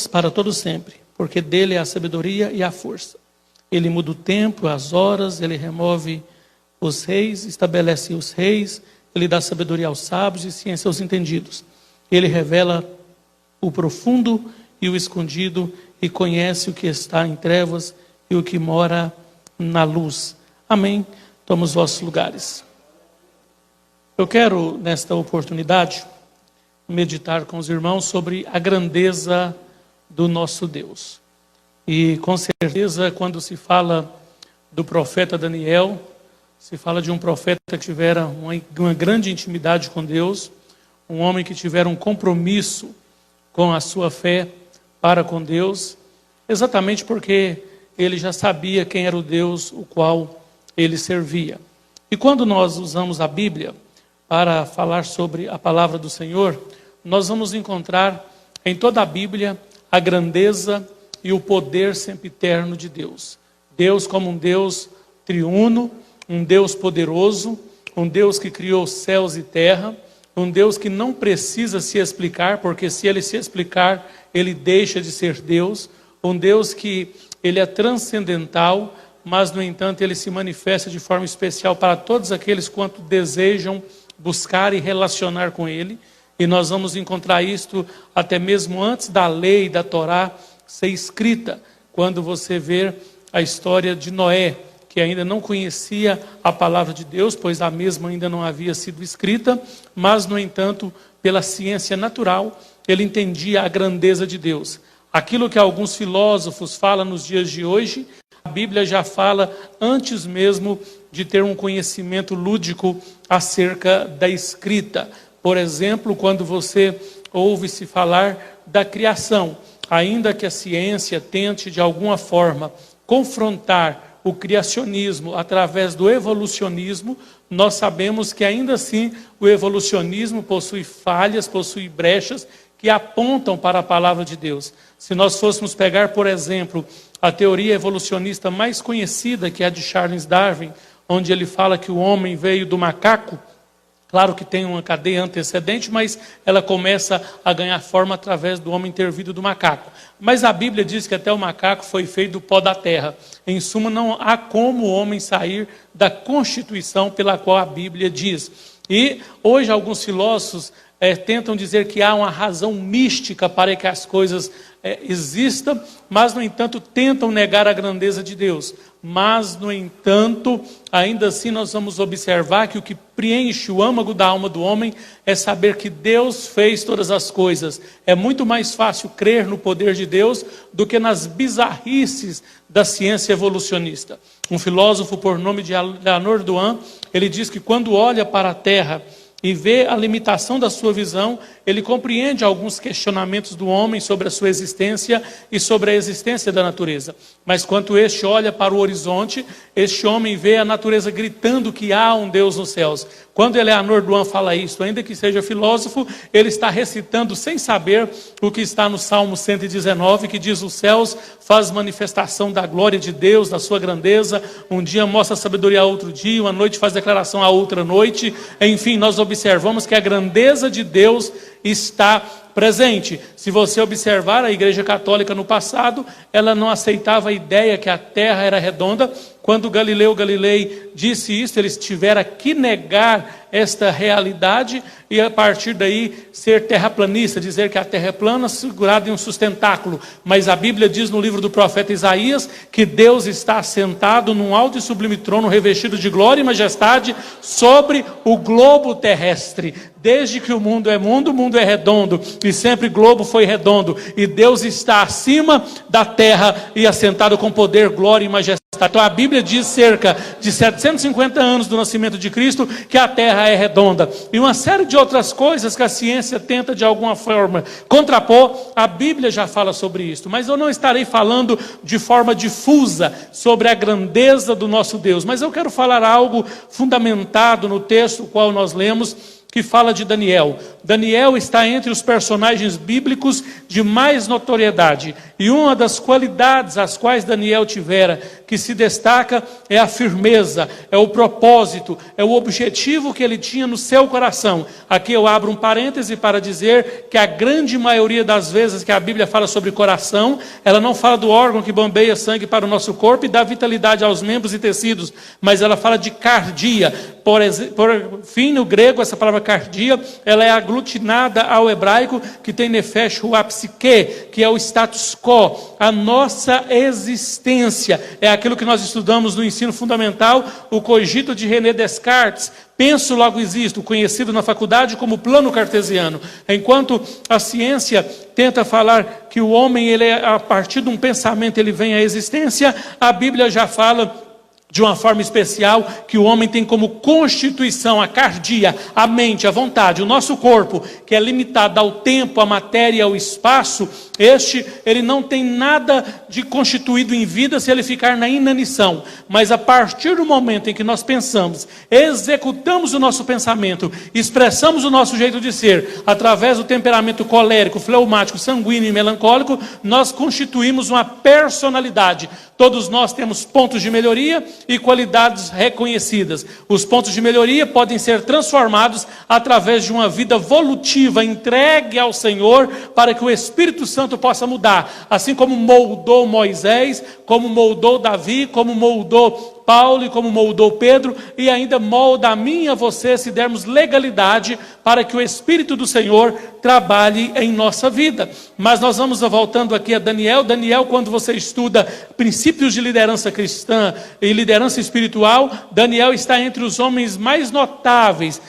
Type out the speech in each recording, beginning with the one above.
para todo sempre, porque dele é a sabedoria e a força. Ele muda o tempo, as horas, ele remove os reis, estabelece os reis, ele dá sabedoria aos sábios e ciência aos entendidos. Ele revela o profundo e o escondido e conhece o que está em trevas e o que mora na luz. Amém. Toma os vossos lugares. Eu quero, nesta oportunidade, meditar com os irmãos sobre a grandeza do nosso Deus. E com certeza, quando se fala do profeta Daniel, se fala de um profeta que tivera uma grande intimidade com Deus, um homem que tivera um compromisso com a sua fé para com Deus, exatamente porque ele já sabia quem era o Deus o qual ele servia. E quando nós usamos a Bíblia para falar sobre a palavra do Senhor, nós vamos encontrar em toda a Bíblia a grandeza e o poder sempiterno de Deus. Deus como um Deus triuno, um Deus poderoso, um Deus que criou céus e terra, um Deus que não precisa se explicar, porque se ele se explicar, ele deixa de ser Deus, um Deus que ele é transcendental, mas no entanto ele se manifesta de forma especial para todos aqueles quanto desejam buscar e relacionar com ele. E nós vamos encontrar isto até mesmo antes da lei da Torá ser escrita, quando você vê a história de Noé, que ainda não conhecia a palavra de Deus, pois a mesma ainda não havia sido escrita, mas, no entanto, pela ciência natural, ele entendia a grandeza de Deus. Aquilo que alguns filósofos falam nos dias de hoje, a Bíblia já fala antes mesmo de ter um conhecimento lúdico acerca da escrita. Por exemplo, quando você ouve-se falar da criação, ainda que a ciência tente de alguma forma confrontar o criacionismo através do evolucionismo, nós sabemos que ainda assim o evolucionismo possui falhas, possui brechas que apontam para a palavra de Deus. Se nós fôssemos pegar, por exemplo, a teoria evolucionista mais conhecida, que é a de Charles Darwin, onde ele fala que o homem veio do macaco, claro que tem uma cadeia antecedente, mas ela começa a ganhar forma através do homem ter vindo do macaco. Mas a Bíblia diz que até o macaco foi feito do pó da terra. Em suma, não há como o homem sair da constituição pela qual a Bíblia diz. E hoje alguns filósofos tentam dizer que há uma razão mística para que as coisas existam, mas, no entanto, tentam negar a grandeza de Deus. Mas, no entanto, ainda assim nós vamos observar que o que preenche o âmago da alma do homem é saber que Deus fez todas as coisas. É muito mais fácil crer no poder de Deus do que nas bizarrices da ciência evolucionista. Um filósofo por nome de Leonard Duhan, ele diz que quando olha para a Terra e vê a limitação da sua visão, ele compreende alguns questionamentos do homem sobre a sua existência e sobre a existência da natureza. Mas quando este olha para o horizonte, este homem vê a natureza gritando que há um Deus nos céus. Quando Leonard Duhan fala isso, ainda que seja filósofo, ele está recitando sem saber o que está no Salmo 119, que diz: os céus faz manifestação da glória de Deus, da sua grandeza, um dia mostra a sabedoria a outro dia, uma noite faz declaração a outra noite. Enfim, nós observamos que a grandeza de Deus está presente. Se você observar a Igreja Católica no passado, ela não aceitava a ideia que a Terra era redonda. Quando Galileu Galilei disse isso, ele tivera que negar esta realidade e a partir daí ser terraplanista, dizer que a Terra é plana segurada em um sustentáculo. Mas a Bíblia diz no livro do profeta Isaías que Deus está assentado num alto e sublime trono revestido de glória e majestade sobre o globo terrestre. Desde que o mundo é redondo e sempre globo foi redondo e Deus está acima da terra e assentado com poder, glória e majestade. Então a Bíblia diz cerca de 750 anos do nascimento de Cristo que a terra é redonda. E uma série de outras coisas que a ciência tenta de alguma forma contrapor, a Bíblia já fala sobre isso. Mas eu não estarei falando de forma difusa sobre a grandeza do nosso Deus. Mas eu quero falar algo fundamentado no texto qual nós lemos, que fala de Daniel. Daniel está entre os personagens bíblicos de mais notoriedade. E uma das qualidades as quais Daniel tivera, que se destaca, é a firmeza, é o propósito, é o objetivo que ele tinha no seu coração. Aqui eu abro um parêntese para dizer que a grande maioria das vezes que a Bíblia fala sobre coração, ela não fala do órgão que bombeia sangue para o nosso corpo e dá vitalidade aos membros e tecidos, mas ela fala de cardia. Por fim, no grego, essa palavra cardia, ela é aglutinada ao hebraico, que tem nefesh huá psique, que é o status quo, a nossa existência. É aquilo que nós estudamos no ensino fundamental, o cogito de René Descartes, penso logo existo, conhecido na faculdade como plano cartesiano. Enquanto a ciência tenta falar que o homem, ele é, a partir de um pensamento, ele vem à existência, a Bíblia já fala de uma forma especial, que o homem tem como constituição a cardia, a mente, a vontade, o nosso corpo, que é limitado ao tempo, à matéria, ao espaço. Ele não tem nada de constituído em vida se ele ficar na inanição. Mas a partir do momento em que nós pensamos, executamos o nosso pensamento, expressamos o nosso jeito de ser, através do temperamento colérico, fleumático, sanguíneo e melancólico, nós constituímos uma personalidade. Todos nós temos pontos de melhoria e qualidades reconhecidas. Os pontos de melhoria podem ser transformados através de uma vida volutiva, entregue ao Senhor, para que o Espírito Santo possa mudar. Assim como moldou Moisés, como moldou Davi, como moldou Paulo e como moldou Pedro, e ainda molda a mim e a você, se dermos legalidade para que o Espírito do Senhor trabalhe em nossa vida. Mas nós vamos voltando aqui a Daniel. Daniel, quando você estuda princípios de liderança cristã e liderança espiritual, Daniel está entre os homens mais notáveis,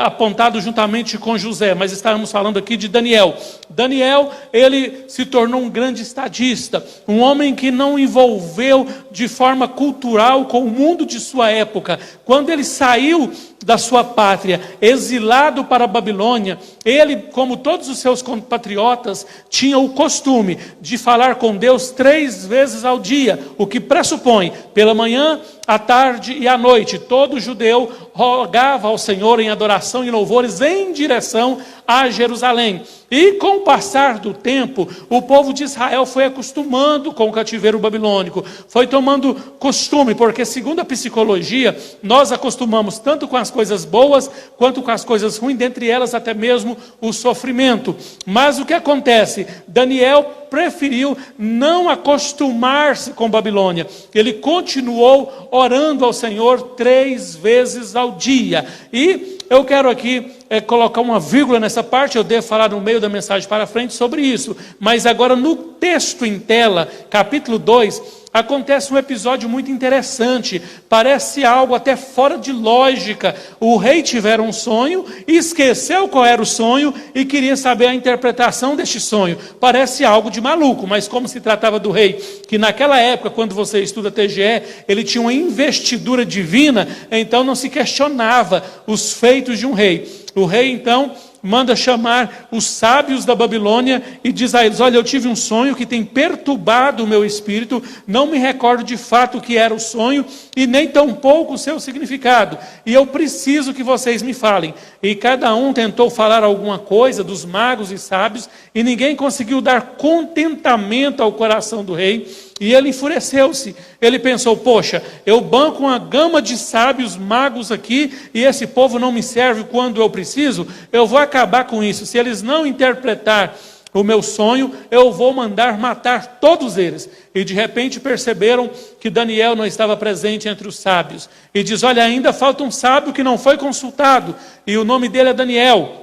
apontado juntamente com José, mas estamos falando aqui de Daniel. Daniel, ele se tornou um grande estadista, um homem que não envolveu de forma cultural com o mundo de sua época. Quando ele saiu da sua pátria, exilado para a Babilônia, ele, como todos os seus compatriotas, tinha o costume de falar com Deus 3 vezes ao dia, o que pressupõe, pela manhã, à tarde e à noite, todo judeu rogava ao Senhor em adoração e louvores em direção a Jerusalém. E com o passar do tempo, o povo de Israel foi acostumando com o cativeiro babilônico, foi tomando costume, porque segundo a psicologia, nós acostumamos tanto com as coisas boas, quanto com as coisas ruins, dentre elas até mesmo o sofrimento. Mas o que acontece? Daniel preferiu não acostumar-se com Babilônia. Ele continuou orando ao Senhor 3 vezes ao dia. E eu quero aqui colocar uma vírgula nessa parte, eu devo falar no meio da mensagem para frente sobre isso. Mas agora no texto em tela, capítulo 2, acontece um episódio muito interessante, parece algo até fora de lógica. O rei tivera um sonho, esqueceu qual era o sonho e queria saber a interpretação deste sonho. Parece algo de maluco, mas como se tratava do rei, que naquela época, quando você estuda TGE, ele tinha uma investidura divina, então não se questionava os feitos de um rei. O rei então manda chamar os sábios da Babilônia e diz a eles: olha, eu tive um sonho que tem perturbado o meu espírito, não me recordo de fato o que era o sonho e nem tampouco o seu significado, e eu preciso que vocês me falem. E cada um tentou falar alguma coisa dos magos e sábios e ninguém conseguiu dar contentamento ao coração do rei. E ele enfureceu-se. Ele pensou: poxa, eu banco uma gama de sábios, magos aqui, e esse povo não me serve quando eu preciso. Eu vou acabar com isso. Se eles não interpretar o meu sonho, eu vou mandar matar todos eles. E de repente perceberam que Daniel não estava presente entre os sábios. E diz: olha, ainda falta um sábio que não foi consultado, e o nome dele é Daniel.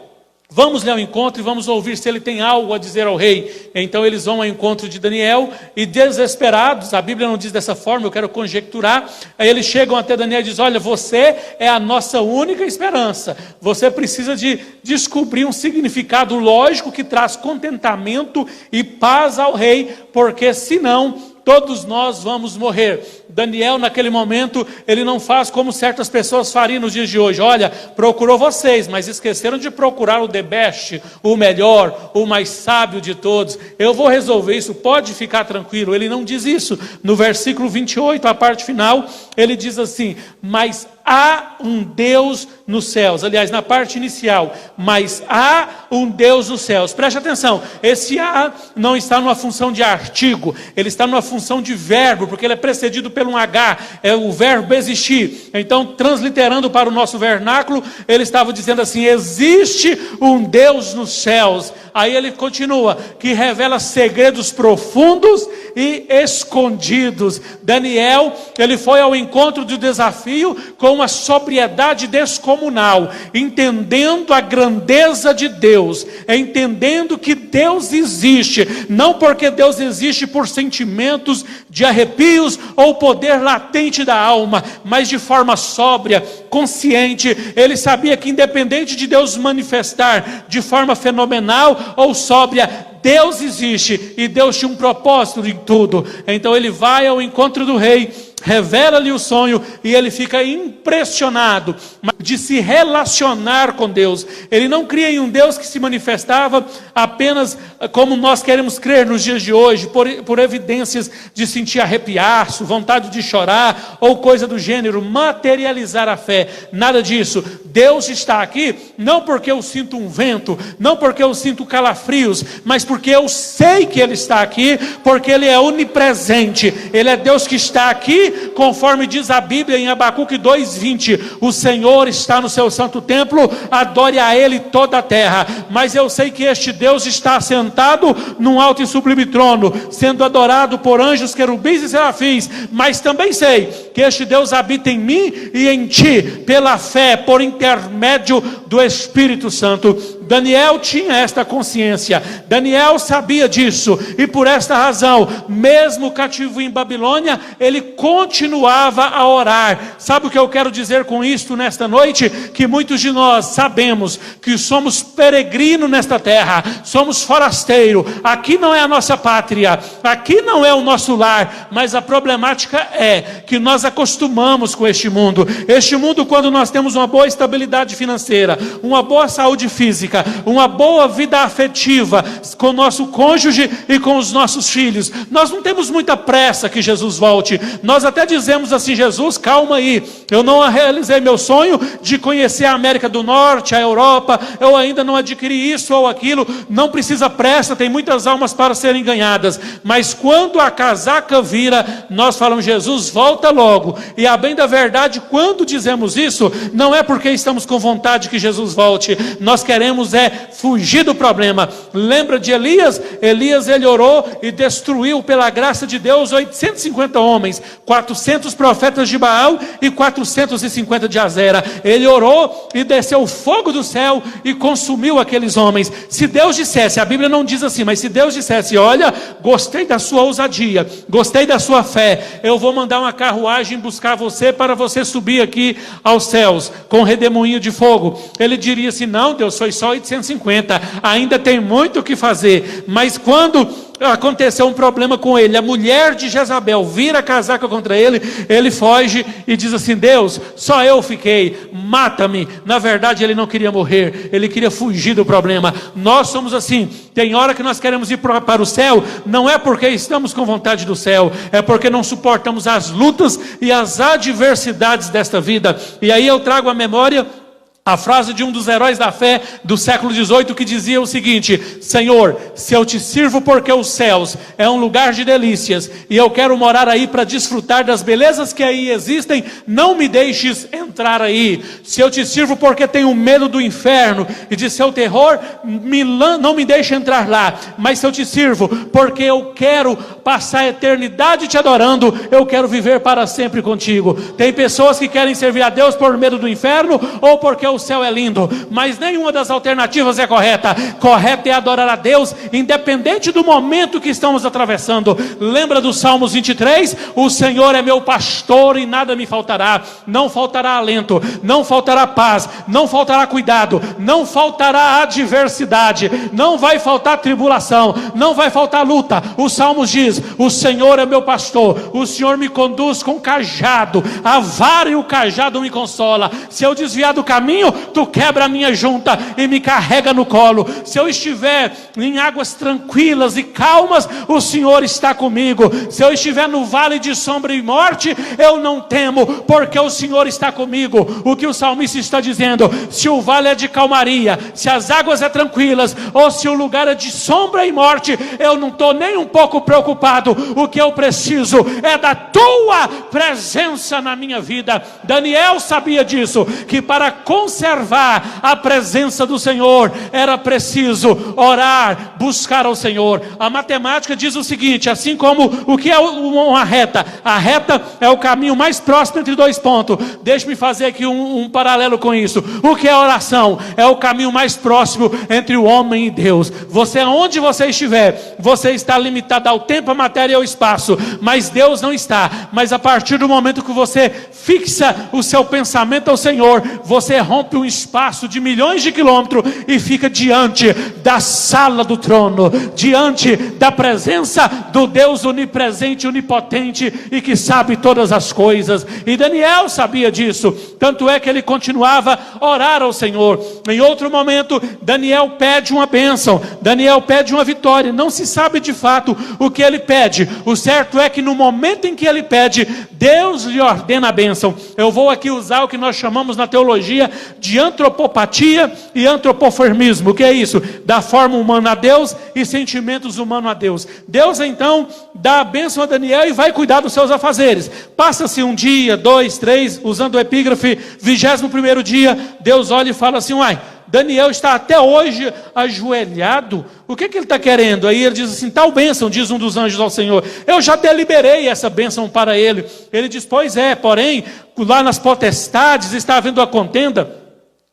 Vamos lhe ao encontro e vamos ouvir se ele tem algo a dizer ao rei. Então eles vão ao encontro de Daniel e, desesperados, a Bíblia não diz dessa forma, eu quero conjecturar, aí eles chegam até Daniel e dizem: olha, você é a nossa única esperança, você precisa de descobrir um significado lógico que traz contentamento e paz ao rei, porque senão todos nós vamos morrer. Daniel, naquele momento, ele não faz como certas pessoas fariam nos dias de hoje: olha, procurou vocês, mas esqueceram de procurar o the best, o melhor, o mais sábio de todos. Eu vou resolver isso, pode ficar tranquilo. Ele não diz isso. No versículo 28, a parte final, ele diz assim: mas há um Deus nos céus. Aliás, na parte inicial, mas há um Deus nos céus. Preste atenção, esse há não está numa função de artigo, ele está numa função de verbo, porque ele é precedido por um H, é o verbo existir. Então, transliterando para o nosso vernáculo, ele estava dizendo assim: existe um Deus nos céus. Aí ele continua, que revela segredos profundos e escondidos. Daniel, ele foi ao encontro do desafio com uma sobriedade descomunal, entendendo a grandeza de Deus, entendendo que Deus existe, não porque Deus existe por sentimentos de arrepios ou poder latente da alma, mas de forma sóbria, consciente. Ele sabia que independente de Deus manifestar de forma fenomenal ou sóbria, Deus existe e Deus tinha um propósito em tudo. Então ele vai ao encontro do rei, revela-lhe o sonho e ele fica impressionado de se relacionar com Deus. Ele não cria em um Deus que se manifestava apenas como nós queremos crer nos dias de hoje, por evidências de sentir arrepiar-se, vontade de chorar ou coisa do gênero, materializar a fé. Nada disso. Deus está aqui não porque eu sinto um vento, não porque eu sinto calafrios, mas porque eu sei que Ele está aqui, porque Ele é onipresente. Ele é Deus que está aqui, conforme diz a Bíblia em Abacuque 2:20, o Senhor está no seu santo templo, adore a Ele toda a terra. Mas eu sei que este Deus está sentado num alto e sublime trono, sendo adorado por anjos, querubins e serafins. Mas também sei que este Deus habita em mim e em ti, pela fé, por intermédio do Espírito Santo. Daniel tinha esta consciência, Daniel sabia disso, e por esta razão, mesmo cativo em Babilônia, ele continuava a orar. Sabe o que eu quero dizer com isto nesta noite? Que muitos de nós sabemos que somos peregrinos nesta terra, somos forasteiro, aqui não é a nossa pátria, aqui não é o nosso lar, mas a problemática é que nós acostumamos com este mundo, quando nós temos uma boa estabilidade financeira, uma boa saúde física, uma boa vida afetiva com o nosso cônjuge e com os nossos filhos, nós não temos muita pressa que Jesus volte. Nós até dizemos assim: Jesus, calma aí, eu não realizei meu sonho de conhecer a América do Norte, a Europa, eu ainda não adquiri isso ou aquilo, não precisa pressa, tem muitas almas para serem ganhadas. Mas quando a casaca vira, nós falamos: Jesus, volta logo. E a bem da verdade, quando dizemos isso, não é porque estamos com vontade que Jesus volte, nós queremos fugir do problema. Lembra de Elias? Elias, ele orou e destruiu pela graça de Deus 850 homens, 400 profetas de Baal e 450 de Azera. Ele orou e desceu fogo do céu e consumiu aqueles homens. Se Deus dissesse, a Bíblia não diz assim, mas se Deus dissesse: olha, gostei da sua ousadia, gostei da sua fé, eu vou mandar uma carruagem buscar você para você subir aqui aos céus com um redemoinho de fogo, ele diria assim: não, Deus, foi só 850, ainda tem muito o que fazer. Mas quando aconteceu um problema com ele, a mulher de Jezabel vira a casaca contra ele, ele foge e diz assim: Deus, só eu fiquei, mata-me. Na verdade ele não queria morrer, ele queria fugir do problema. Nós somos assim, tem hora que nós queremos ir para o céu, não é porque estamos com vontade do céu, é porque não suportamos as lutas e as adversidades desta vida. E aí eu trago à memória a frase de um dos heróis da fé do século XVIII, que dizia o seguinte: Senhor, se eu te sirvo porque os céus é um lugar de delícias e eu quero morar aí para desfrutar das belezas que aí existem, não me deixes entrar aí. Se eu te sirvo porque tenho medo do inferno e de seu terror, não me deixe entrar lá. Mas se eu te sirvo porque eu quero passar a eternidade te adorando, eu quero viver para sempre contigo. Tem pessoas que querem servir a Deus por medo do inferno ou porque o céu é lindo, mas nenhuma das alternativas é correta. Correto é adorar a Deus independente do momento que estamos atravessando. Lembra do Salmos 23? O Senhor é meu pastor e nada me faltará. Não faltará alento, não faltará paz, não faltará cuidado, não faltará adversidade, não vai faltar tribulação, não vai faltar luta. O Salmos diz: o Senhor é meu pastor, o Senhor me conduz com cajado, a vara e o cajado me consola. Se eu desviar do caminho, caminho, tu quebra a minha junta e me carrega no colo. Se eu estiver em águas tranquilas e calmas, o Senhor está comigo. Se eu estiver no vale de sombra e morte, eu não temo, porque o Senhor está comigo. O que o salmista está dizendo: se o vale é de calmaria, se as águas é tranquilas, ou se o lugar é de sombra e morte, eu não estou nem um pouco preocupado. O que eu preciso é da tua presença na minha vida. Daniel sabia disso, que para conservar a presença do Senhor, era preciso orar, buscar ao Senhor. A matemática diz o seguinte: assim como o que é uma reta, a reta é o caminho mais próximo entre dois pontos. Deixe-me fazer aqui um paralelo com isso. O que é oração? É o caminho mais próximo entre o homem e Deus. Onde você estiver, você está limitado ao tempo, à matéria e ao espaço, mas Deus não está. Mas a partir do momento que você fixa o seu pensamento ao Senhor, você rompe um espaço de milhões de quilômetros e fica diante da sala do trono, diante da presença do Deus onipresente, onipotente e que sabe todas as coisas. E Daniel sabia disso, tanto é que ele continuava a orar ao Senhor. Em outro momento, Daniel pede uma bênção, Daniel pede uma vitória. Não se sabe de fato o que ele pede. O certo é que no momento em que ele pede, Deus lhe ordena a bênção. Eu vou aqui usar o que nós chamamos na teologia de antropopatia e antropoformismo. O que é isso? Da forma humana a Deus e sentimentos humanos a Deus. Deus então dá a bênção a Daniel e vai cuidar dos seus afazeres. Passa-se um dia, 2, 3, usando o epígrafe, 21º dia, Deus olha e fala assim: uai, Daniel está até hoje ajoelhado, o que ele está querendo? Aí ele diz assim: tal bênção, diz um dos anjos ao Senhor, eu já deliberei essa bênção para ele. Ele diz: pois é, porém, lá nas potestades está havendo a contenda,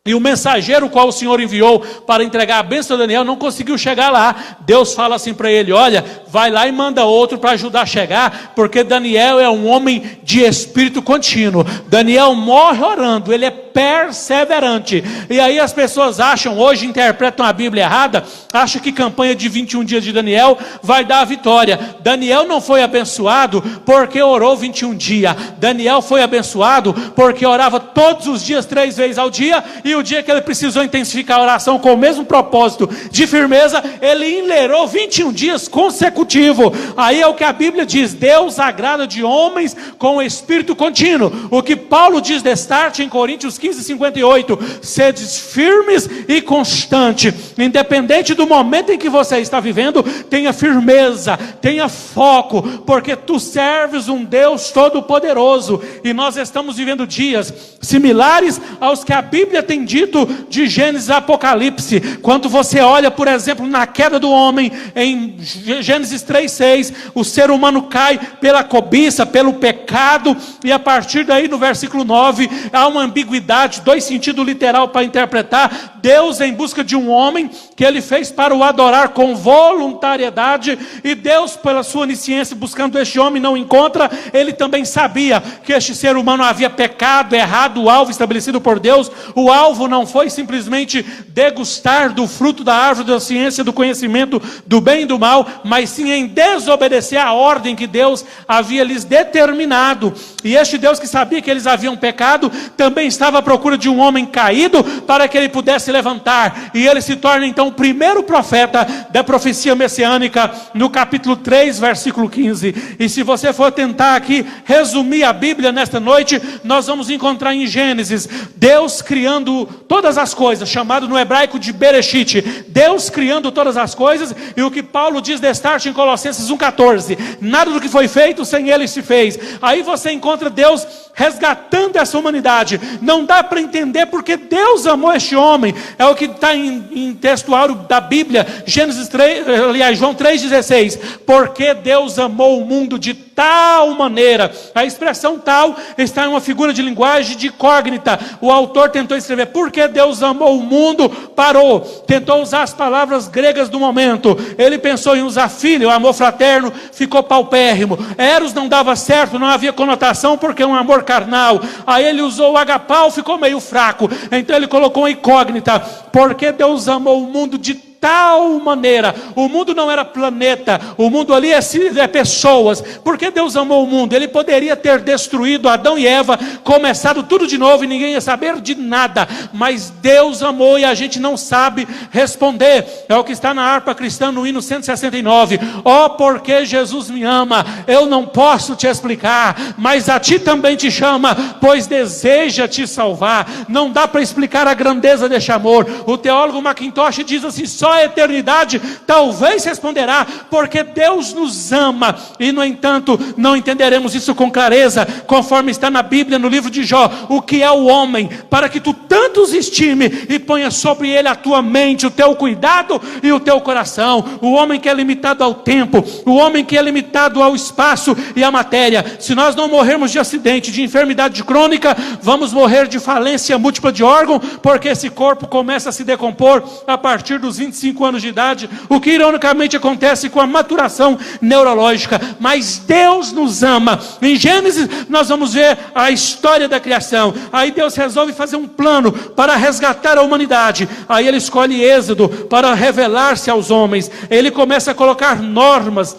e o mensageiro qual o Senhor enviou para entregar a bênção a Daniel não conseguiu chegar lá. Deus fala assim para ele: olha, vai lá e manda outro para ajudar a chegar, porque Daniel é um homem de espírito contínuo. Daniel morre orando, ele é perseverante. E aí as pessoas acham, hoje interpretam a Bíblia errada, acham que campanha de 21 dias de Daniel vai dar a vitória. Daniel não foi abençoado porque orou 21 dias. Daniel foi abençoado porque orava todos os dias, 3 vezes ao dia, e o dia que ele precisou intensificar a oração com o mesmo propósito de firmeza, ele enlerou 21 dias consecutivos. Aí é o que a Bíblia diz: Deus agrada de homens com espírito contínuo. O que Paulo diz destarte em Coríntios 15:58: sedes firmes e constante. Independente do momento em que você está vivendo, tenha firmeza, tenha foco, porque tu serves um Deus todo-poderoso. E nós estamos vivendo dias similares aos que a Bíblia tem dito de Gênesis a Apocalipse. Quando você olha, por exemplo, na queda do homem, em Gênesis 3:6, o ser humano cai pela cobiça, pelo pecado, e a partir daí no versículo 9, há uma ambiguidade, 2 sentidos literal para interpretar. Deus em busca de um homem que ele fez para o adorar com voluntariedade, e Deus pela sua onisciência buscando este homem não encontra. Ele também sabia que este ser humano havia pecado, errado o alvo estabelecido por Deus. O alvo não foi simplesmente degustar do fruto da árvore da ciência do conhecimento do bem e do mal, mas sim em desobedecer a ordem que Deus havia lhes determinado. E este Deus que sabia que eles haviam pecado, também estava à procura de um homem caído para que ele pudesse levantar. E ele se torna então o primeiro profeta da profecia messiânica no capítulo 3, versículo 15. E se você for tentar aqui resumir a Bíblia nesta noite, nós vamos encontrar em Gênesis Deus criando todas as coisas, chamado no hebraico de Bereshit, Deus criando todas as coisas. E o que Paulo diz destarte em Colossenses 1,14: nada do que foi feito sem ele se fez. Aí você encontra Deus resgatando essa humanidade. Não dá para entender porque Deus amou este homem. É o que está em textuário da Bíblia, Gênesis 3, aliás, João 3,16. Porque Deus amou o mundo de tal maneira. A expressão tal está em uma figura de linguagem de incógnita. O autor tentou escrever porque Deus amou o mundo, parou, tentou usar as palavras gregas do momento. Ele pensou em usar filho, amor fraterno, ficou paupérrimo. Eros não dava certo, não havia conotação porque é um amor carnal. Aí ele usou o agapau, ficou meio fraco. Então ele colocou uma incógnita: porque Deus amou o mundo de tal maneira. O mundo não era planeta, o mundo ali é pessoas. Porque Deus amou o mundo? Ele poderia ter destruído Adão e Eva, começado tudo de novo e ninguém ia saber de nada. Mas Deus amou e a gente não sabe responder. É o que está na harpa cristã no hino 169. Ó, porque Jesus me ama, eu não posso te explicar, mas a ti também te chama, pois deseja te salvar. Não dá para explicar a grandeza deste amor. O teólogo Mackintosh diz assim: só a eternidade talvez responderá, porque Deus nos ama. E no entanto, não entenderemos isso com clareza, conforme está na Bíblia, no livro de Jó. O que é o homem, para que tu tanto os estime e ponha sobre ele a tua mente, o teu cuidado e o teu coração. O homem que é limitado ao tempo, o homem que é limitado ao espaço e à matéria. Se nós não morrermos de acidente, de enfermidade crônica, vamos morrer de falência múltipla de órgão, porque esse corpo começa a se decompor a partir dos 25 anos de idade, o que ironicamente acontece com a maturação neurológica. Mas Deus nos ama. Em Gênesis nós vamos ver a história da criação. Aí Deus resolve fazer um plano para resgatar a humanidade. Aí ele escolhe Êxodo para revelar-se aos homens. Ele começa a colocar normas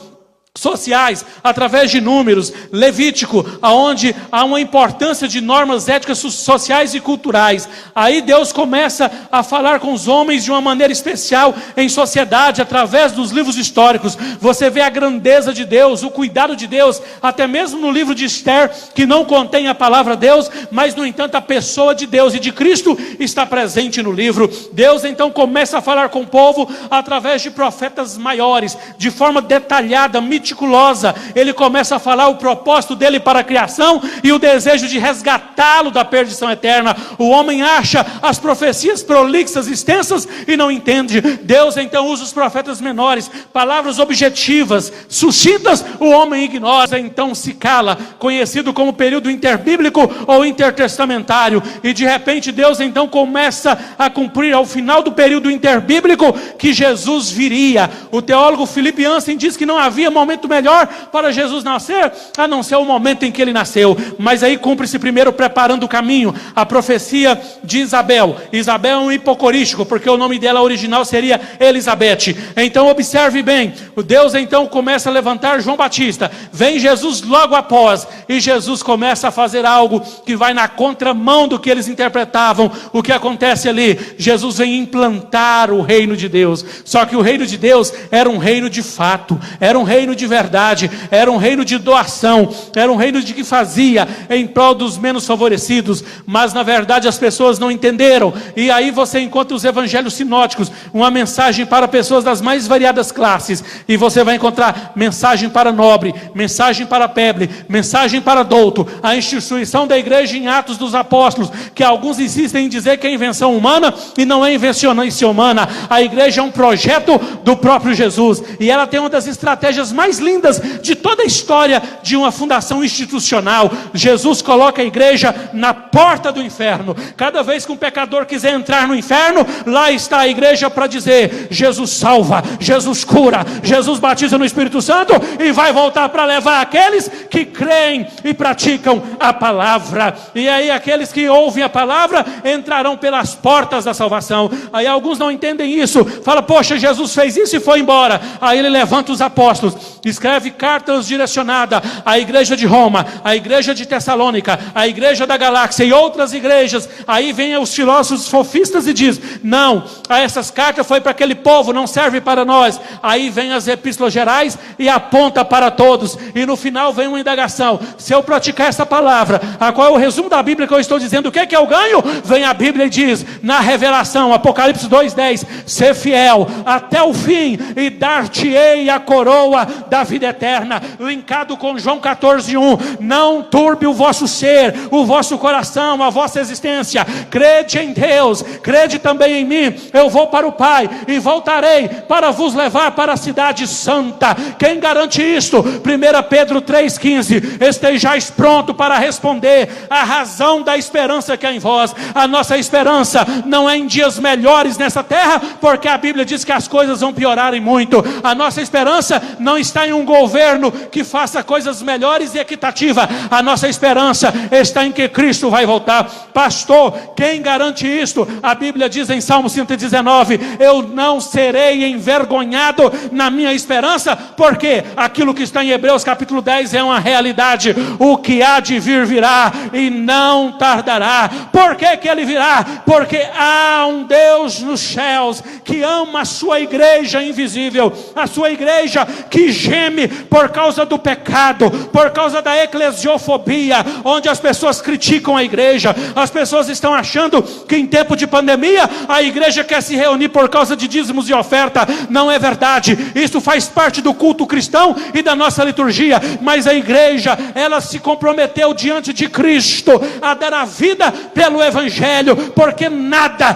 sociais, através de Números, Levítico, aonde há uma importância de normas éticas, sociais e culturais. Aí Deus começa a falar com os homens de uma maneira especial em sociedade, através dos livros históricos. Você vê a grandeza de Deus, o cuidado de Deus, até mesmo no livro de Esther, que não contém a palavra Deus, mas no entanto a pessoa de Deus e de Cristo está presente no livro. Deus então começa a falar com o povo através de profetas maiores, de forma detalhada, meticulosa. Ele começa a falar o propósito dele para a criação e o desejo de resgatá-lo da perdição eterna. O homem acha as profecias prolixas, extensas e não entende. Deus então usa os profetas menores, palavras objetivas, sucintas, o homem ignora, então se cala, conhecido como período interbíblico ou intertestamentário. E de repente Deus então começa a cumprir ao final do período interbíblico que Jesus viria. O teólogo Philip Yancey diz que não havia momento melhor para Jesus nascer, a não ser o momento em que ele nasceu. Mas aí cumpre-se primeiro preparando o caminho, a profecia de Isabel. Isabel é um hipocorístico, porque o nome dela original seria Elizabeth. Então observe bem, o Deus então começa a levantar João Batista, vem Jesus logo após, e Jesus começa a fazer algo que vai na contramão do que eles interpretavam. O que acontece ali? Jesus vem implantar o reino de Deus. Só que o reino de Deus era um reino de fato, era um reino de verdade, era um reino de doação, era um reino de que fazia em prol dos menos favorecidos. Mas na verdade as pessoas não entenderam. E aí você encontra os evangelhos sinóticos, uma mensagem para pessoas das mais variadas classes, e você vai encontrar mensagem para nobre, mensagem para peble, mensagem para douto. A instituição da igreja em Atos dos Apóstolos, que alguns insistem em dizer que é invenção humana, e não é invenção humana. A igreja é um projeto do próprio Jesus, e ela tem uma das estratégias mais lindas de toda a história de uma fundação institucional. Jesus coloca a igreja na porta do inferno. Cada vez que um pecador quiser entrar no inferno, lá está a igreja para dizer: Jesus salva, Jesus cura, Jesus batiza no Espírito Santo, e vai voltar para levar aqueles que creem e praticam a palavra. E aí aqueles que ouvem a palavra entrarão pelas portas da salvação. Aí alguns não entendem isso, fala: poxa, Jesus fez isso e foi embora. Aí ele levanta os apóstolos, escreve cartas direcionadas à igreja de Roma, à igreja de Tessalônica, à igreja da Galáxia e outras igrejas. Aí vem os filósofos sofistas e diz: não, essas cartas foi para aquele povo, não serve para nós. Aí vem as epístolas gerais e aponta para todos, e no final vem uma indagação: se eu praticar essa palavra, a qual é o resumo da Bíblia que eu estou dizendo, o que é que eu ganho? Vem a Bíblia e diz na Revelação, Apocalipse 2:10, ser fiel até o fim e dar-te-ei a coroa da vida eterna. Linkado com João 14:1, não turbe o vosso ser, o vosso coração, a vossa existência. Crede em Deus, crede também em mim. Eu vou para o Pai e voltarei para vos levar para a cidade santa. Quem garante isto? 1 Pedro 3,15, estejais pronto para responder a razão da esperança que é em vós. A nossa esperança não é em dias melhores nessa terra, porque a Bíblia diz que as coisas vão piorarem muito. A nossa esperança não está está em um governo que faça coisas melhores e equitativas. A nossa esperança está em que Cristo vai voltar. Pastor, quem garante isto? A Bíblia diz em Salmo 119, eu não serei envergonhado na minha esperança, porque aquilo que está em Hebreus capítulo 10 é uma realidade. O que há de vir virá e não tardará. Por que que ele virá? Porque há um Deus nos céus que ama a sua igreja invisível, a sua igreja que geme por causa do pecado, por causa da eclesiofobia, onde as pessoas criticam a igreja. As pessoas estão achando que em tempo de pandemia a igreja quer se reunir por causa de dízimos e oferta. Não é verdade. Isso faz parte do culto cristão e da nossa liturgia, mas a igreja, ela se comprometeu diante de Cristo a dar a vida pelo evangelho, porque nada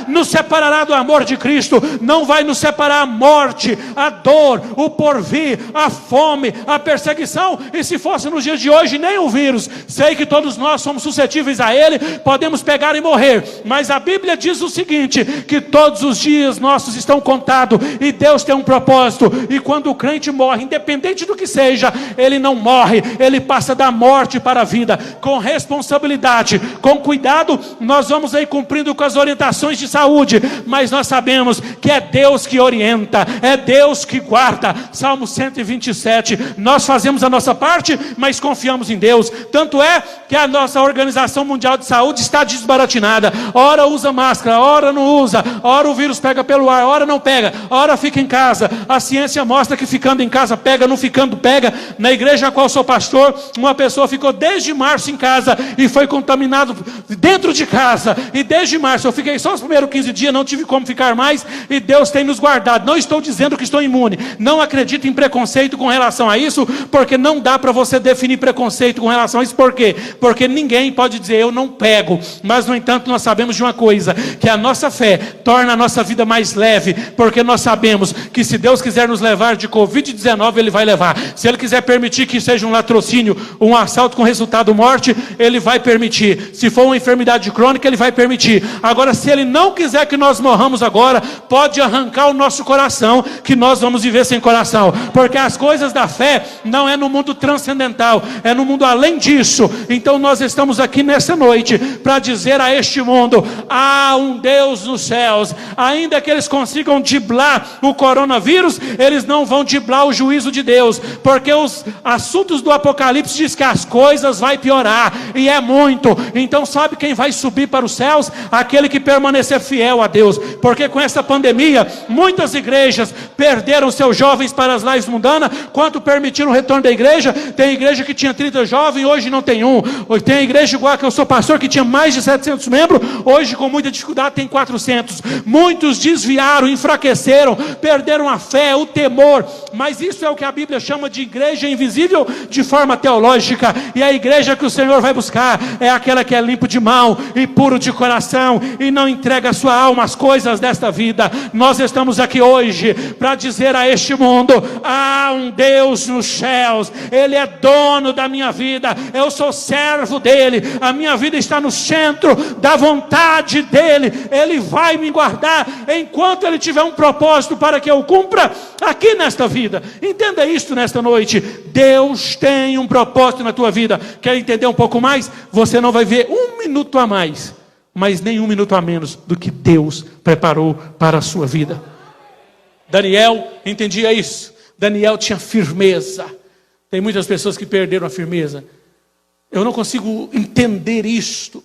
nos separará do amor de Cristo. Não vai nos separar a morte, a dor, o porvir, a fome, a perseguição. E se fosse nos dias de hoje, nem o vírus. Sei que todos nós somos suscetíveis a ele, podemos pegar e morrer, mas a Bíblia diz o seguinte, que todos os dias nossos estão contados, e Deus tem um propósito. E quando o crente morre, independente do que seja, ele não morre, ele passa da morte para a vida, com responsabilidade, com cuidado. Nós vamos aí cumprindo com as orientações de saúde, mas nós sabemos que é Deus que orienta, é Deus que guarda. Salmo 127, nós fazemos a nossa parte, mas confiamos em Deus. Tanto é que a nossa Organização Mundial de Saúde está desbaratinada. Ora usa máscara, ora não usa, ora o vírus pega pelo ar, ora não pega, ora fica em casa. A ciência mostra que ficando em casa pega, não ficando pega. Na igreja a qual sou pastor, uma pessoa ficou desde março em casa e foi contaminado dentro de casa, e desde março eu fiquei só os primeiros 15 dias, não tive como ficar mais, e Deus tem nos guardado. Não estou dizendo que estou imune, não acredito em preconceito com relação a isso, porque não dá para você definir preconceito com relação a isso. Por quê? Porque ninguém pode dizer eu não pego, mas no entanto nós sabemos de uma coisa, que a nossa fé torna a nossa vida mais leve, porque nós sabemos que se Deus quiser nos levar de Covid-19, Ele vai levar. Se Ele quiser permitir que seja um latrocínio, um assalto com resultado morte, Ele vai permitir. Se for uma enfermidade crônica, Ele vai permitir. Agora, se Ele não quiser que nós morramos agora, pode arrancar o nosso coração, que nós vamos viver sem coração, porque as coisas da fé não é no mundo transcendental, é no mundo além disso. Então nós estamos aqui nessa noite para dizer a este mundo, há um Deus nos céus. Ainda que eles consigam driblar o coronavírus, eles não vão driblar o juízo de Deus, porque os assuntos do Apocalipse diz que as coisas vai piorar, e é muito. Então sabe quem vai subir para os céus? Aquele que permanecer fiel a Deus, porque com essa pandemia, muitas igrejas perderam seus jovens para as lives mundanas. Quanto permitiram o retorno da igreja? Tem igreja que tinha 30 jovens, hoje não tem um. Tem igreja igual a que eu sou pastor, que tinha mais de 700 membros, hoje com muita dificuldade tem 400. Muitos desviaram, enfraqueceram, perderam a fé, o temor. Mas isso é o que a Bíblia chama de igreja invisível de forma teológica. E a igreja que o Senhor vai buscar é aquela que é limpo de mão e puro de coração, e não entrega a sua alma às coisas desta vida. Nós estamos aqui hoje para dizer a este mundo, há um Deus nos céus, Ele é dono da minha vida, eu sou servo dEle, a minha vida está no centro da vontade dEle. Ele vai me guardar enquanto Ele tiver um propósito para que eu cumpra aqui nesta vida. Entenda isto nesta noite. Deus tem um propósito na tua vida. Quer entender um pouco mais? Você não vai ver um minuto a mais, mas nem um minuto a menos do que Deus preparou para a sua vida. Daniel entendia isso. Daniel tinha firmeza. Tem muitas pessoas que perderam a firmeza. Eu não consigo entender isto,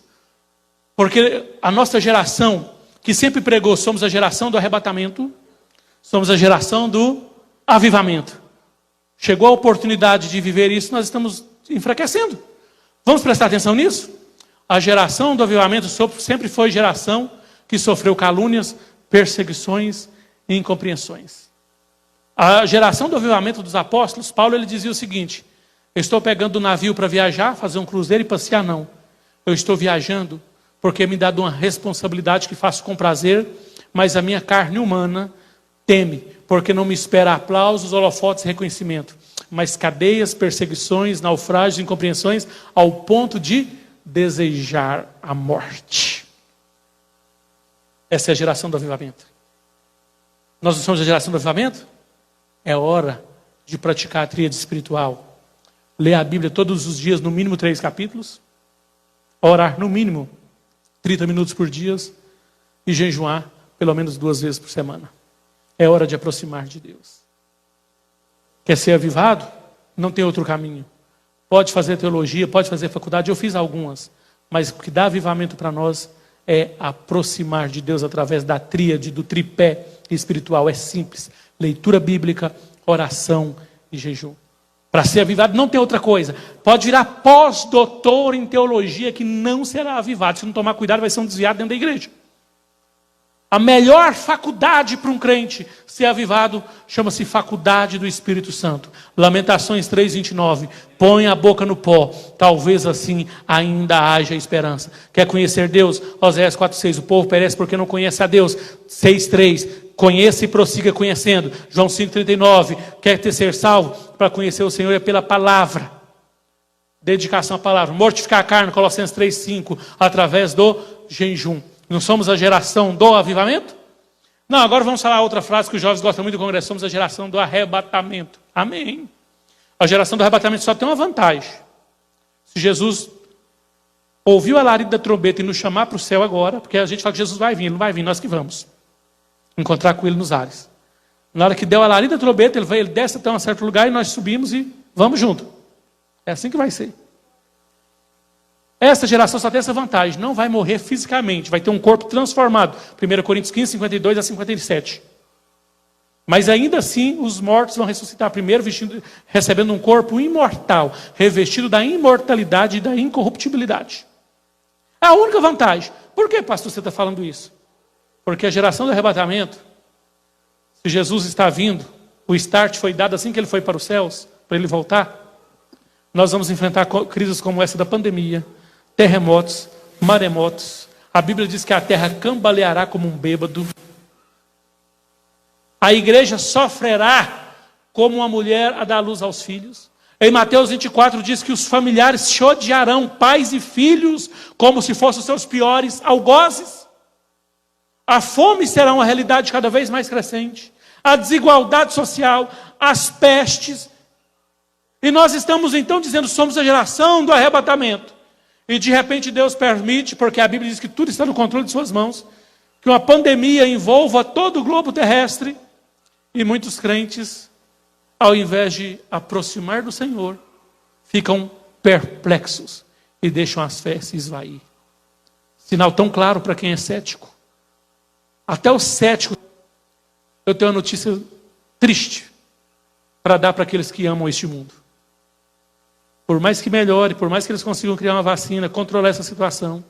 porque a nossa geração, que sempre pregou, somos a geração do arrebatamento, somos a geração do avivamento. Chegou a oportunidade de viver isso, nós estamos enfraquecendo. Vamos prestar atenção nisso? A geração do avivamento sempre foi geração que sofreu calúnias, perseguições e incompreensões. A geração do avivamento dos apóstolos, Paulo ele dizia o seguinte: eu estou pegando um navio para viajar, fazer um cruzeiro e passear, não. Eu estou viajando porque me dá uma responsabilidade que faço com prazer, mas a minha carne humana teme, porque não me espera aplausos, holofotes e reconhecimento, mas cadeias, perseguições, naufrágios, incompreensões, ao ponto de desejar a morte. Essa é a geração do avivamento. Nós não somos a geração do avivamento? É hora de praticar a tríade espiritual? Ler a Bíblia todos os dias, no mínimo 3 capítulos. Orar, no mínimo, 30 minutos por dia. E jejuar, pelo menos 2 vezes por semana. É hora de aproximar de Deus. Quer ser avivado? Não tem outro caminho. Pode fazer teologia, pode fazer faculdade. Eu fiz algumas. Mas o que dá avivamento para nós é aproximar de Deus através da tríade, do tripé espiritual. É simples. Leitura bíblica, oração e jejum. Para ser avivado não tem outra coisa. Pode virar pós-doutor em teologia que não será avivado. Se não tomar cuidado vai ser um desviado dentro da igreja. A melhor faculdade para um crente ser avivado chama-se faculdade do Espírito Santo. Lamentações 3:29. Põe a boca no pó, talvez assim ainda haja esperança. Quer conhecer Deus? Oséias 4:6. O povo perece porque não conhece a Deus. 6:3. Conheça e prossiga conhecendo. João 5:39. Quer ser salvo? Para conhecer o Senhor é pela palavra. Dedicação à palavra. Mortificar a carne, Colossenses 3:5. Através do jejum. Não somos a geração do avivamento? Não, agora vamos falar outra frase que os jovens gostam muito do congresso. Somos a geração do arrebatamento. Amém. A geração do arrebatamento só tem uma vantagem. Se Jesus ouviu a alarido da trombeta e nos chamar para o céu agora, porque a gente fala que Jesus vai vir, ele não vai vir, nós que vamos encontrar com ele nos ares. Na hora que der o alarido da trombeta, ele desce até um certo lugar e nós subimos e vamos junto. É assim que vai ser. Essa geração só tem essa vantagem, não vai morrer fisicamente, vai ter um corpo transformado. 1 Coríntios 15, 52 a 57. Mas ainda assim, os mortos vão ressuscitar primeiro, recebendo um corpo imortal, revestido da imortalidade e da incorruptibilidade. É a única vantagem. Por que, pastor, você está falando isso? Porque a geração do arrebatamento, se Jesus está vindo, o start foi dado assim que ele foi para os céus, para ele voltar, nós vamos enfrentar crises como essa da pandemia, terremotos, maremotos. A Bíblia diz que a terra cambaleará como um bêbado. A igreja sofrerá como uma mulher a dar luz aos filhos. Em Mateus 24 diz que os familiares se odiarão, pais e filhos, como se fossem os seus piores algozes. A fome será uma realidade cada vez mais crescente. A desigualdade social, as pestes. E nós estamos então dizendo, somos a geração do arrebatamento. E de repente Deus permite, porque a Bíblia diz que tudo está no controle de suas mãos, que uma pandemia envolva todo o globo terrestre, e muitos crentes, ao invés de aproximar do Senhor, ficam perplexos e deixam as fés se esvair. Sinal tão claro para quem é cético. Até os céticos, eu tenho uma notícia triste para dar para aqueles que amam este mundo. Por mais que melhore, por mais que eles consigam criar uma vacina, controlar essa situação,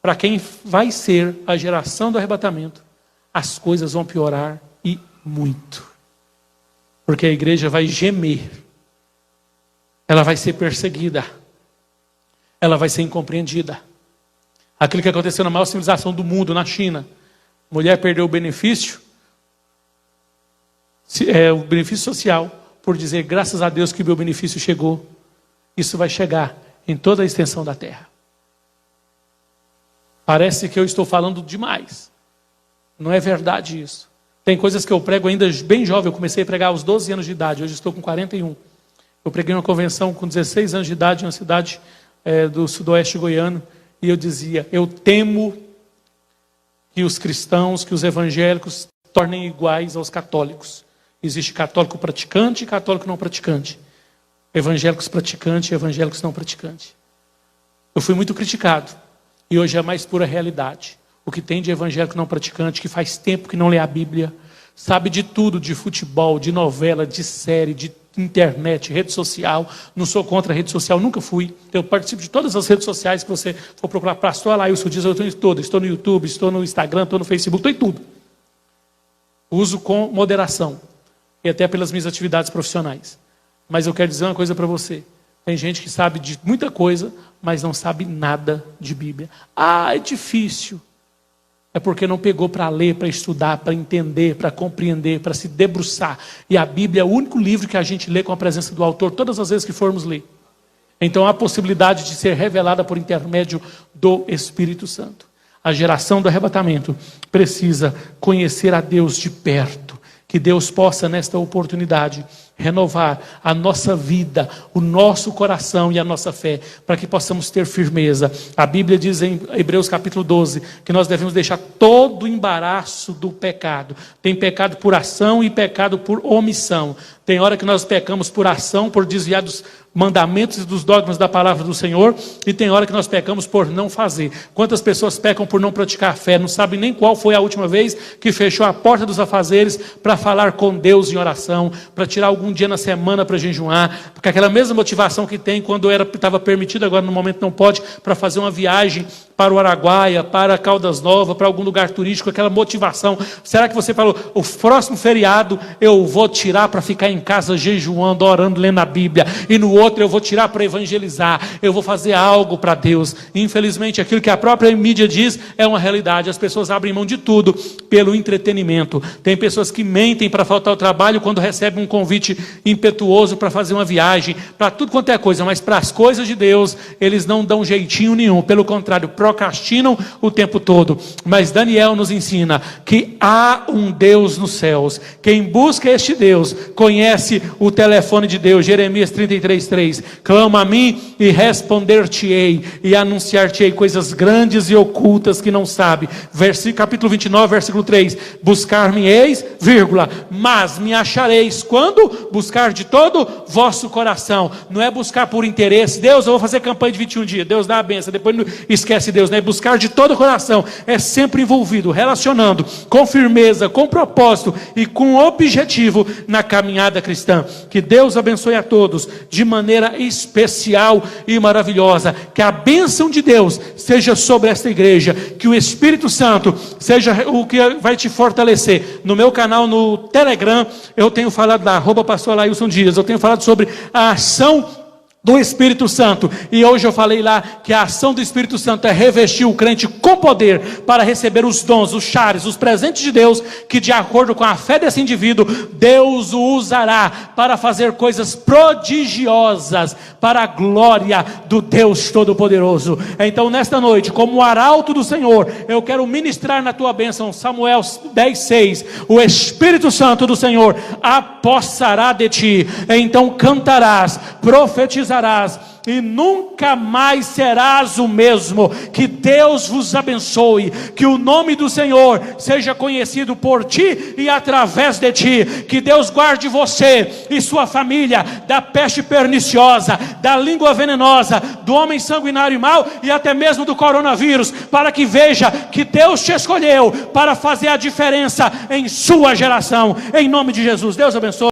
para quem vai ser a geração do arrebatamento, as coisas vão piorar e muito. Porque a igreja vai gemer, ela vai ser perseguida, ela vai ser incompreendida. Aquilo que aconteceu na maior civilização do mundo, na China, a mulher perdeu o benefício social, por dizer, graças a Deus que o meu benefício chegou. Isso vai chegar em toda a extensão da terra. Parece que eu estou falando demais. Não é verdade isso. Tem coisas que eu prego ainda bem jovem. Eu comecei a pregar aos 12 anos de idade. Hoje estou com 41. Eu preguei uma convenção com 16 anos de idade em uma cidade do sudoeste goiano. E eu dizia, eu temo que os cristãos, que os evangélicos se tornem iguais aos católicos. Existe católico praticante e católico não praticante. Evangélicos praticantes e evangélicos não praticantes. Eu fui muito criticado. E hoje é a mais pura realidade. O que tem de evangélico não praticante, que faz tempo que não lê a Bíblia, sabe de tudo, de futebol, de novela, de série, de internet, rede social. Não sou contra a rede social, nunca fui. Eu participo de todas as redes sociais que você for procurar. Pastor Alailson diz, eu estou em todas. Estou no YouTube, estou no Instagram, estou no Facebook, estou em tudo. Uso com moderação. E até pelas minhas atividades profissionais. Mas eu quero dizer uma coisa para você. Tem gente que sabe de muita coisa, mas não sabe nada de Bíblia. Ah, é difícil. É porque não pegou para ler, para estudar, para entender, para compreender, para se debruçar. E a Bíblia é o único livro que a gente lê com a presença do autor todas as vezes que formos ler. Então há a possibilidade de ser revelada por intermédio do Espírito Santo. A geração do arrebatamento precisa conhecer a Deus de perto, Que Deus possa, nesta oportunidade, renovar a nossa vida, o nosso coração e a nossa fé, para que possamos ter firmeza. A Bíblia diz em Hebreus capítulo 12, que nós devemos deixar todo o embaraço do pecado. Tem pecado por ação e pecado por omissão. Tem hora que nós pecamos por ação, por desviar dos mandamentos e dos dogmas da palavra do Senhor, e tem hora que nós pecamos por não fazer. Quantas pessoas pecam por não praticar a fé, não sabem nem qual foi a última vez que fechou a porta dos afazeres para falar com Deus em oração, para tirar algum dia na semana para jejuar, porque aquela mesma motivação que tem quando estava permitido, agora no momento não pode, para fazer uma viagem para o Araguaia, para Caldas Novas, para algum lugar turístico, aquela motivação. Será que você falou, o próximo feriado eu vou tirar para ficar em casa jejuando, orando, lendo a Bíblia, e no outro eu vou tirar para evangelizar, eu vou fazer algo para Deus? Infelizmente, aquilo que a própria mídia diz é uma realidade. As pessoas abrem mão de tudo pelo entretenimento. Tem pessoas que mentem para faltar ao trabalho quando recebem um convite impetuoso para fazer uma viagem, para tudo quanto é coisa, mas para as coisas de Deus, eles não dão jeitinho nenhum, pelo contrário, procrastinam o tempo todo. Mas Daniel nos ensina que há um Deus nos céus. Quem busca este Deus, conhece o telefone de Deus. Jeremias 33:3, clama a mim e responder-te-ei, e anunciar-te-ei coisas grandes e ocultas que não sabe. Capítulo 29, versículo 3, buscar-me-eis, mas me achareis, quando? Buscar de todo vosso coração. Não é buscar por interesse. Deus, eu vou fazer campanha de 21 dias, Deus dá a benção, depois não esquece Deus, né? Buscar de todo o coração, é sempre envolvido, relacionando, com firmeza, com propósito e com objetivo na caminhada cristã. Que Deus abençoe a todos de maneira especial e maravilhosa. Que a bênção de Deus seja sobre esta igreja, que o Espírito Santo seja o que vai te fortalecer. No meu canal no Telegram, eu tenho falado da @pastor Lailson Dias, eu tenho falado sobre a ação do Espírito Santo, e hoje eu falei lá que a ação do Espírito Santo é revestir o crente com poder para receber os dons, os chares, os presentes de Deus, que de acordo com a fé desse indivíduo, Deus o usará para fazer coisas prodigiosas para a glória do Deus Todo-Poderoso. Então nesta noite, como arauto do Senhor, eu quero ministrar na tua bênção. Samuel 10:6, o Espírito Santo do Senhor apossará de ti, então cantarás, profetizarás, e nunca mais serás o mesmo. Que Deus vos abençoe, que o nome do Senhor seja conhecido por ti e através de ti. Que Deus guarde você e sua família da peste perniciosa, da língua venenosa, do homem sanguinário e mau, e até mesmo do coronavírus, para que veja que Deus te escolheu para fazer a diferença em sua geração, em nome de Jesus. Deus abençoe.